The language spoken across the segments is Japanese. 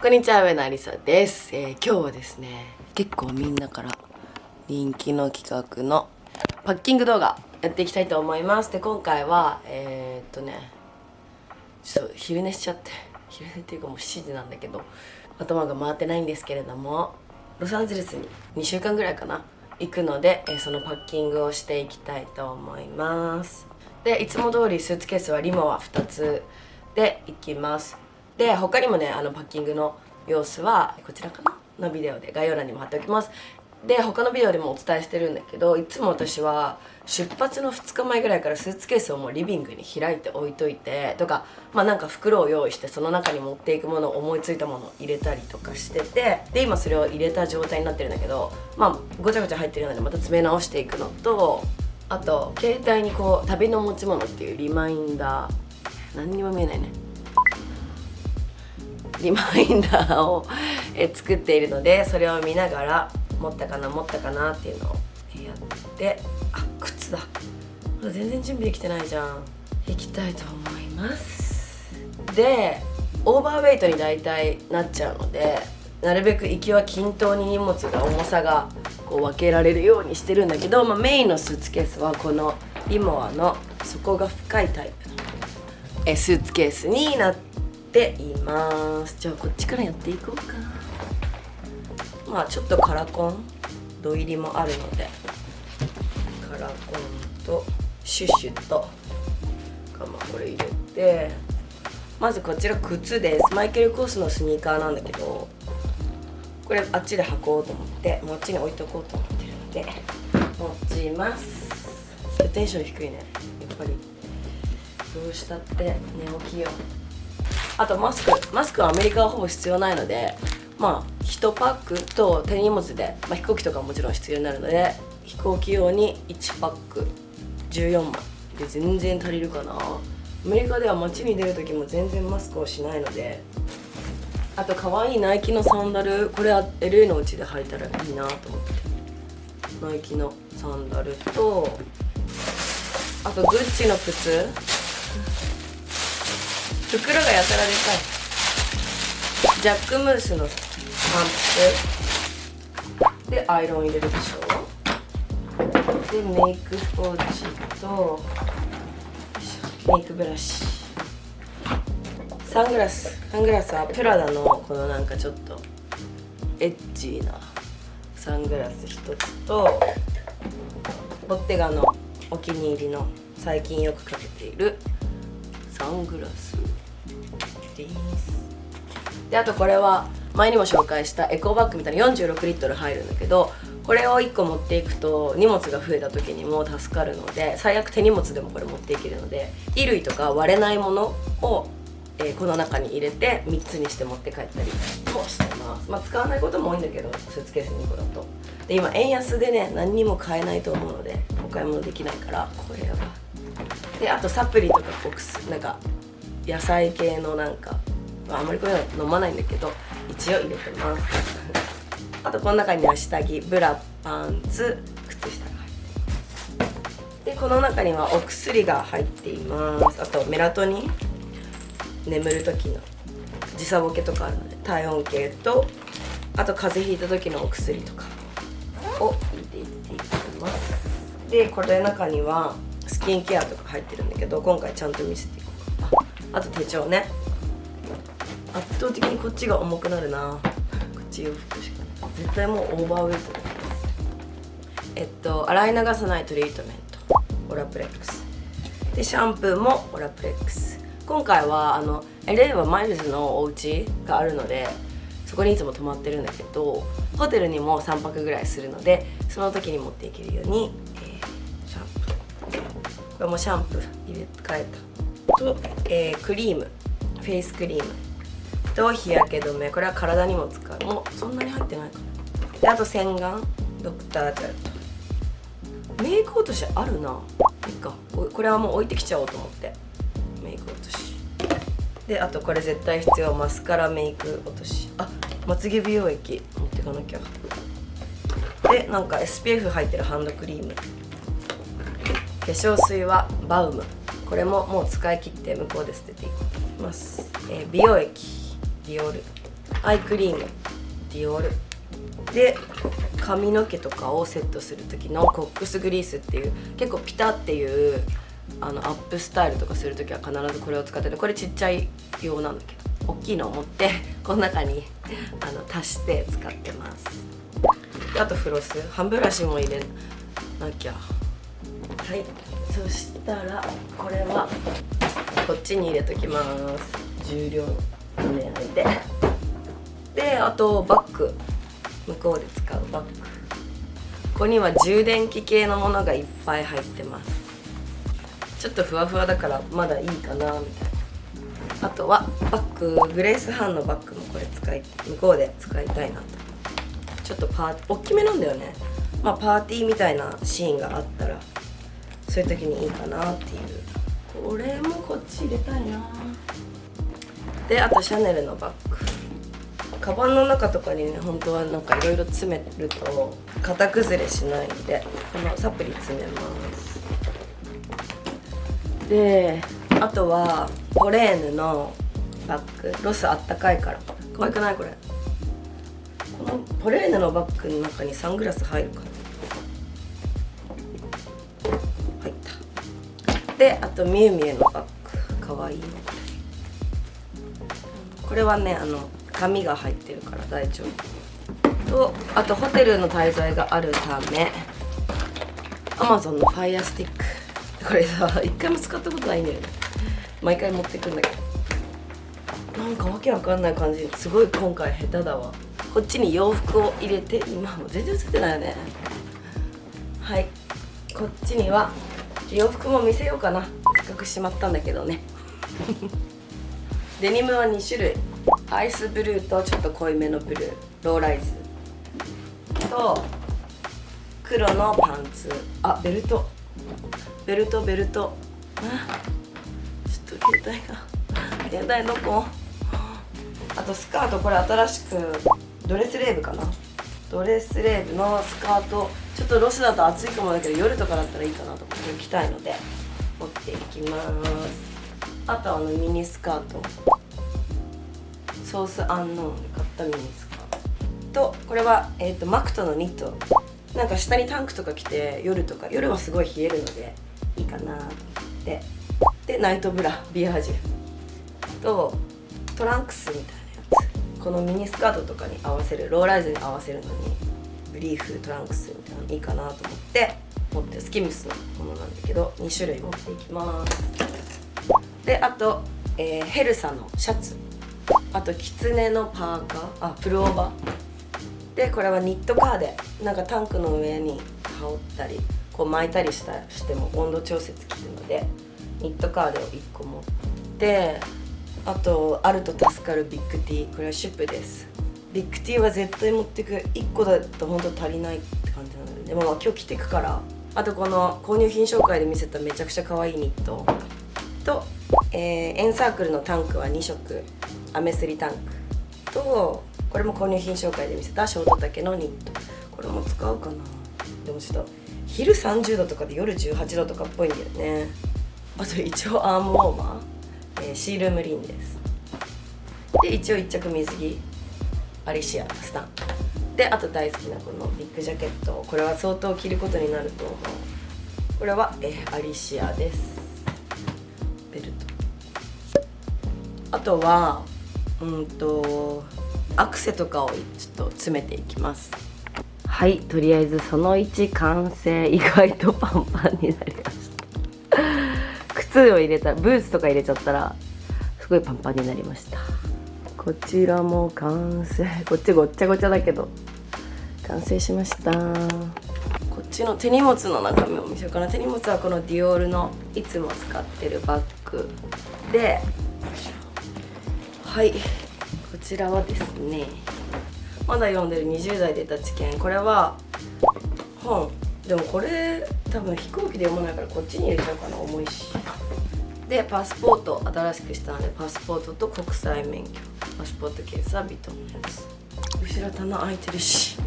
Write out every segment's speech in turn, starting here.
こんにちは、上野ありさです。今日はですね、結構みんなから人気の企画のパッキング動画やっていきたいと思います。で、今回はちょっと昼寝しちゃって、昼寝っていうかもう7時なんだけど頭が回ってないんですけれども、ロサンゼルスに2週間ぐらいかな行くので、そのパッキングをしていきたいと思います。で、いつも通りスーツケースはリモは2つで行きます。で、他にもね、パッキングの様子はこちらかなのビデオで概要欄にも貼っておきます。で、他のビデオでもお伝えしてるんだけど、いつも私は出発の2日前ぐらいからスーツケースをもうリビングに開いて置いといてとか、なんか袋を用意してその中に持っていくものを思いついたものを入れたりとかしてて、で今それを入れた状態になってるんだけど、ごちゃごちゃ入ってるのでまた詰め直していくのと、あと携帯にこう旅の持ち物っていうリマインダー、何にも見えないね、リマインダーを作っているので、それを見ながら持ったかなっていうのをやって、靴だ、まだ全然準備できてないじゃん。行きたいと思います。で、オーバーウェイトに大体なっちゃうので、なるべく行きは均等に荷物が重さがこう分けられるようにしてるんだけど、メインのスーツケースはこのリモアの底が深いタイプのスーツケースになっています。じゃあこっちからやっていこうかな。ちょっとカラコン土入りもあるので、カラコンとシュッシュとこれ入れて、まずこちら靴です。マイケル・コースのスニーカーなんだけど、これあっちで履こうと思ってこっちに置いとこうと思ってるので持ちます。テンション低いね、やっぱりどうしたって寝起きよ。あとマスクはアメリカはほぼ必要ないので、1パックと手荷物で、飛行機とかももちろん必要になるので、飛行機用に1パック14枚で全然足りるかな。アメリカでは街に出る時も全然マスクをしないので。あと可愛いナイキのサンダル、これは LA のうちで履いたらいいなと思って、ナイキのサンダルと、あとグッチの靴、袋がやたらでかい。ジャックムースのパンプでアイロン入れるでしょ。でメイクポーチとメイクブラシ、サングラスはプラダのこのなんかちょっとエッジーなサングラス1つと、ボッテガのお気に入りの最近よくかけているサングラスです。で、あとこれは前にも紹介したエコバッグみたいな46リットル入るんだけど、これを1個持っていくと荷物が増えた時にも助かるので、最悪手荷物でもこれ持っていけるので、衣類とか割れないものをこの中に入れて3つにして持って帰ったりもしてます。使わないことも多いんだけど、スーツケース2個だと。で、今円安でね、何にも買えないと思うのでお買い物できないから、これは。で、あとサプリとかなんか野菜系のなんか、あんまりこれは飲まないんだけど一応入れてますあとこの中には下着、ブラ、パンツ、靴下が入ってます。で、この中にはお薬が入っています。あとメラトニン、眠る時の時差ボケとかあるので体温計と、あと風邪ひいた時のお薬とかを入れていっていきます。で、これの中にはスキンケアとか入ってるんだけど、今回ちゃんと見せていこうか。あと手帳ね。圧倒的にこっちが重くなるな。こっち洋服しかない。絶対もうオーバーウェイトです。洗い流さないトリートメント、オラプレックスで、シャンプーもオラプレックス。今回はLA はマイルズのお家があるので、そこにいつも泊まってるんだけど、ホテルにも3泊ぐらいするので、その時に持っていけるように、シャンプー、これもシャンプー入れ替えたと、クリーム、フェイスクリームと日焼け止め、これは体にも使う。もうそんなに入ってないかな。で、あと洗顔、ドクタージャルとメイク落としあるな。いいか、これはもう置いてきちゃおうと思って、メイク落としで、あとこれ絶対必要、マスカラ、メイク落とし、まつげ美容液持ってかなきゃ。で、なんか SPF 入ってるハンドクリーム、化粧水はバウム、これももう使い切って向こうで捨てていきます。美容液ディオールアイクリームディオールで、髪の毛とかをセットする時のコックスグリースっていう結構ピタっていうアップスタイルとかする時は必ずこれを使ってて、これちっちゃい用なんだけど大きいのを持ってこの中に足して使ってます。であとフロス、歯ブラシも入れなきゃ。はい、そしたらこれはこっちに入れときます。重量の狙いであとバッグ、向こうで使うバッグ、ここには充電器系のものがいっぱい入ってます。ちょっとふわふわだからまだいいかなみたいな。あとはバッグ、グレースハンのバッグもこれ向こうで使いたいなと。ちょっと大きめなんだよね。パーティーみたいなシーンがあったらそういう時にいいかなっていう。これもこっち入れたいな。であとシャネルのバッグ、カバンの中とかにね、本当はなんかいろいろ詰めると型崩れしないんで、このサプリ詰めます。であとはポレーヌのバッグ、ロスあったかいから可愛くないこれ。このポレーヌのバッグの中にサングラス入るかな。入った。であとミュウミュウのバッグ、かわいい。これはね紙が入ってるから大丈夫と、あとホテルの滞在があるため Amazon の Fire Stick、 これさ一回も使ったことないんだよね。毎回持ってくんだけど、なんかわけわかんない感じ、すごい今回下手だわ。こっちに洋服を入れて、今も全然映ってないよね。はい、こっちには洋服も見せようかな、せっかくしまったんだけどねデニムは2種類、アイスブルーとちょっと濃いめのブルー、ローライズと黒のパンツ、ベルトあ、ちょっと携帯どこ。あとスカート、これ新しくドレスレーブかな、ドレスレーブのスカート、ちょっとロスだと暑いかもだけど夜とかだったらいいかなと思って着たいので持っていきます。あとミニスカート、ソースアンノーンで買ったミニスカートと、これは、マクトのニット、なんか下にタンクとか着て夜はすごい冷えるのでいいかなと思って。でナイトブラ、ビアージュとトランクスみたいなやつ、このミニスカートとかに合わせる、ローライズに合わせるのにブリーフトランクスみたいなのいいかなと思って持って、スキムスのものなんだけど2種類持っていきます。であと、ヘルサのシャツ、あとキツネのパーカー、プルオーバーで、これはニットカーでなんかタンクの上に羽織ったりこう巻いたりしても温度調節効くのでニットカーデを1個持って、あとあると助かるビッグティー、これはシュプです。ビッグティーは絶対持ってく、1個だと本当足りないって感じなので、でも今日着てくから。あとこの購入品紹介で見せためちゃくちゃ可愛いニットと、エンサークルのタンクは2色、アメスリタンクと、これも購入品紹介で見せたショート丈のニット、これも使うかな。でもちょっと昼30度とかで夜18度とかっぽいんだよね。あと一応アームウォーマー、シールムリンです。で一応1着水着、アリシアスタンで、あと大好きなこのビッグジャケット、これは相当着ることになると思う。これは、アリシアです。ベルト、あとはアクセとかをちょっと詰めていきます。はい、とりあえずその1完成。意外とパンパンになりました靴を入れたら、ブーツとか入れちゃったらすごいパンパンになりました。こちらも完成。こっちごっちゃごちゃだけど完成しました。こっちの手荷物の中身を見せようかな。手荷物はこのディオールのいつも使ってるバッグで、はい、こちらはですね、まだ読んでる20代で出た知見、これは本でもこれ多分飛行機で読まないからこっちに入れちゃうかな、重いし。でパスポート新しくしたので、パスポートと国際免許、パスポートケースはビトンのやつ。後ろ棚開いてるし、い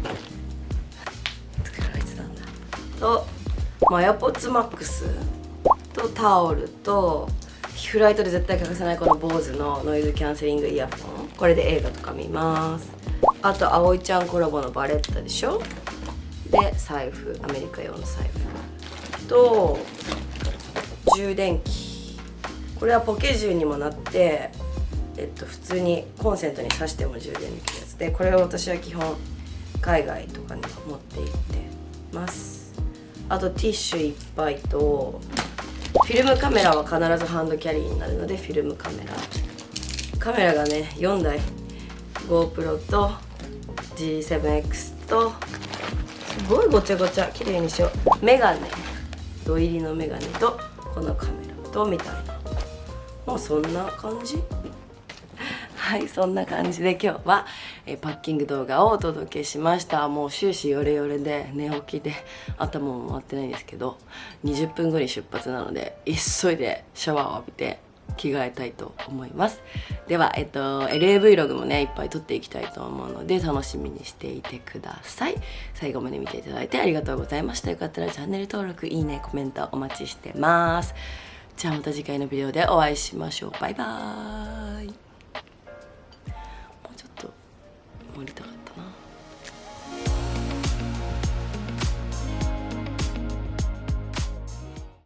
つから開いてたんだ。とマヤポッツマックスとタオルとフライトで絶対欠かせないこの BOSE のノイズキャンセリングイヤホン、これで映画とか見ます。あと葵ちゃんコラボのバレッタでしょ。で財布、アメリカ用の財布と充電器、これはポケ充にもなって、普通にコンセントに挿しても充電できるやつで、これを私は基本海外とかに持って行ってます。あとティッシュいっぱいと、フィルムカメラは必ずハンドキャリーになるのでフィルムカメラがね4台、 GoPro と G7X と、すごいごちゃごちゃ、綺麗にしよう。メガネ、土入りのメガネとこのカメラとみたいな、もうそんな感じ。はい、そんな感じで今日はパッキング動画をお届けしました。もう終始ヨレヨレで寝起きで頭も回ってないんですけど、20分後に出発なので急いでシャワーを浴びて着替えたいと思います。では、LA Vlog もねいっぱい撮っていきたいと思うので楽しみにしていてください。最後まで見ていただいてありがとうございました。よかったらチャンネル登録、いいね、コメントお待ちしてます。じゃあまた次回のビデオでお会いしましょう。バイバーイ。もうちょっと盛りたかったな。